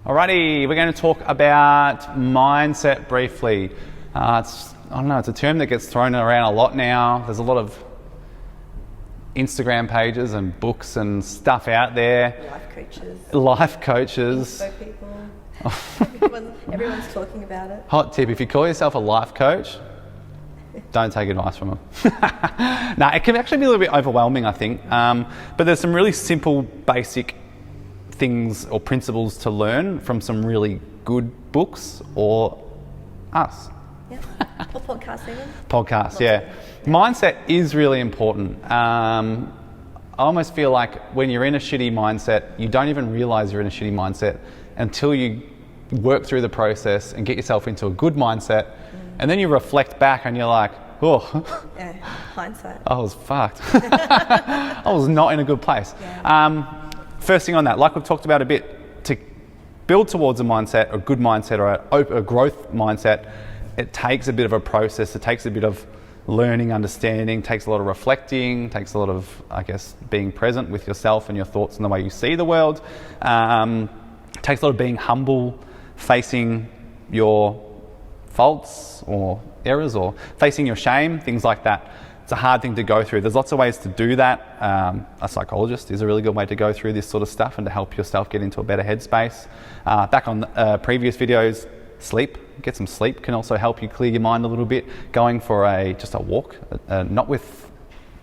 Alrighty, we're going to talk about mindset briefly. It's a term that gets thrown around a lot now. There's a lot of Instagram pages and books and stuff out there. Life coaches. Info people. Everyone's talking about it. Hot tip, if you call yourself a life coach, don't take advice from them. No, it can actually be a little bit overwhelming, I think. But there's some really simple, basic things or principles to learn from some really good books or us. Yeah, or podcasts even. Podcasts, yeah. Mindset is really important. I almost feel like when you're in a shitty mindset, you don't even realise you're in a shitty mindset until you work through the process and get yourself into a good mindset. And then you reflect back and you're like, oh. Yeah, hindsight. I was fucked. I was not in a good place. Yeah. First thing on that, like we've talked about a bit, to build towards a mindset, a good mindset or a growth mindset, it takes a bit of a process. It takes a bit of learning, understanding, takes a lot of reflecting, takes a lot of, being present with yourself and your thoughts and the way you see the world. Takes a lot of being humble, facing your faults or errors or facing your shame, things like that. It's a hard thing to go through. There's lots of ways to do that. A psychologist is a really good way to go through this sort of stuff and to help yourself get into a better headspace. Back on previous videos, sleep. Get some sleep can also help you clear your mind a little bit. Going for just a walk, not with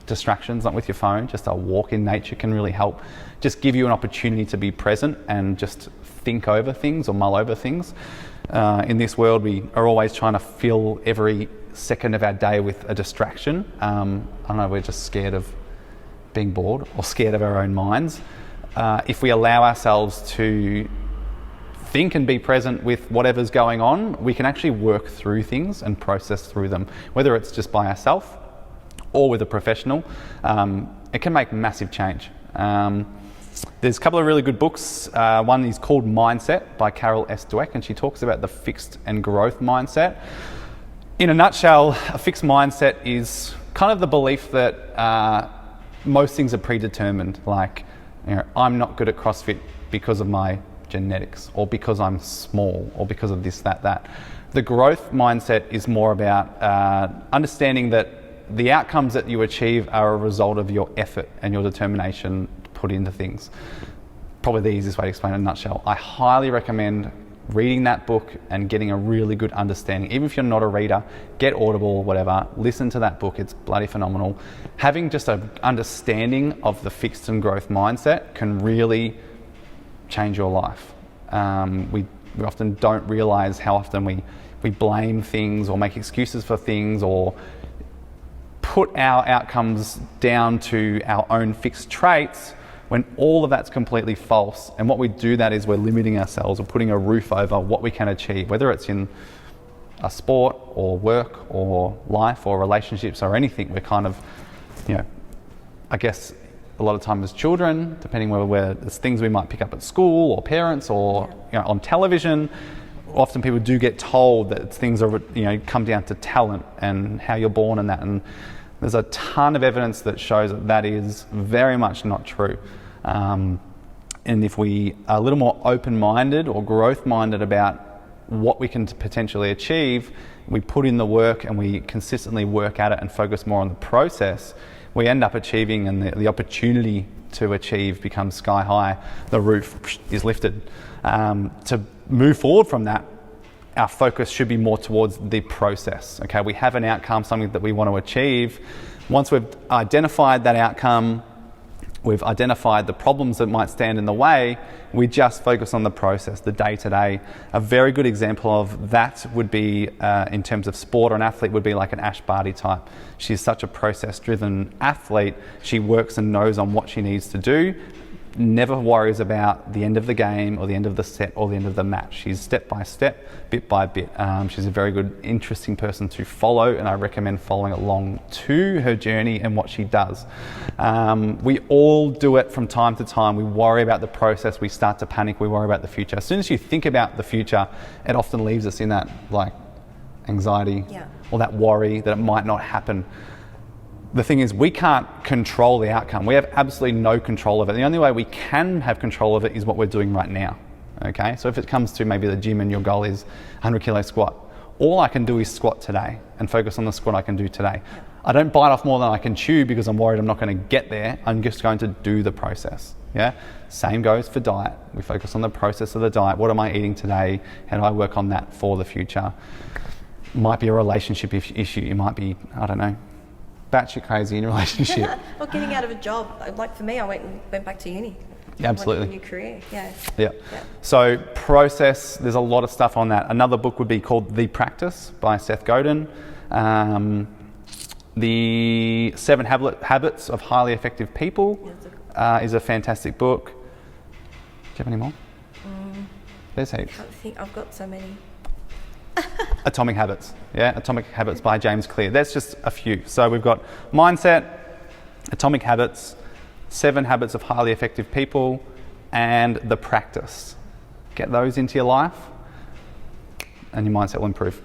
distractions, not with your phone, just a walk in nature can really help. Just give you an opportunity to be present and just think over things or mull over things. In this world, we are always trying to fill every second of our day with a distraction. I don't know, we're just scared of being bored or scared of our own minds. If we allow ourselves to think and be present with whatever's going on, we can actually work through things and process through them, whether it's just by ourselves or with a professional. It can make massive change. There's a couple of really good books. One is called Mindset by Carol S. Dweck, and she talks about the fixed and growth mindset. In a nutshell, a fixed mindset is kind of the belief that most things are predetermined. Like, I'm not good at CrossFit because of my genetics, or because I'm small, or because of this, that. The growth mindset is more about understanding that the outcomes that you achieve are a result of your effort and your determination put into things. Probably the easiest way to explain it in a nutshell. I highly recommend reading that book and getting a really good understanding. Even if you're not a reader, get Audible or whatever, listen to that book. It's bloody phenomenal. Having just an understanding of the fixed and growth mindset can really change your life. We often don't realize how often we blame things or make excuses for things or put our outcomes down to our own fixed traits when all of that's completely false. And what we do that is we're limiting ourselves or putting a roof over what we can achieve, whether it's in a sport or work or life or relationships or anything. We're kind of, a lot of time as children, depending where there's things we might pick up at school or parents or on television. Often people do get told that things are come down to talent and how you're born and that. And there's a ton of evidence that shows that is very much not true. And if we are a little more open-minded or growth-minded about what we can potentially achieve, we put in the work and we consistently work at it and focus more on the process, we end up achieving, and the opportunity to achieve becomes sky high. The roof is lifted. To move forward from that, our focus should be more towards the process. Okay, we have an outcome, something that we want to achieve. Once we've identified that outcome, we've identified the problems that might stand in the way, we just focus on the process, the day-to-day. A very good example of that would be, in terms of sport, or an athlete would be like an Ash Barty type. She's such a process-driven athlete. She works and knows on what she needs to do, never worries about the end of the game or the end of the set or the end of the match. She's step by step, bit by bit. She's a very good, interesting person to follow, and I recommend following along to her journey and what she does. We all do it from time to time. We worry about the process, we start to panic, we worry about the future. As soon as you think about the future, it often leaves us in that anxiety or that worry that it might not happen. The thing is, we can't control the outcome. We have absolutely no control of it. The only way we can have control of it is what we're doing right now. Okay, so if it comes to maybe the gym and your goal is 100 kilo squat, all I can do is squat today and focus on the squat I can do today. I don't bite off more than I can chew because I'm worried I'm not going to get there. I'm just going to do the process. Yeah. Same goes for diet. We focus on the process of the diet. What am I eating today? How do I work on that for the future? Might be a relationship issue. It might be, I don't know, batshit crazy in a relationship. Or getting out of a job. Like for me, I went back to uni. Yeah, absolutely. A new career. Yeah. Yeah. So process, there's a lot of stuff on that. Another book would be called The Practice by Seth Godin. The 7 Habits of Highly Effective People is a fantastic book. Do you have any more? There's heaps. I think I've got so many. Atomic Habits. Yeah, Atomic Habits by James Clear. That's just a few. So we've got Mindset, Atomic Habits, 7 Habits of Highly Effective People, and The Practice. Get those into your life and your mindset will improve.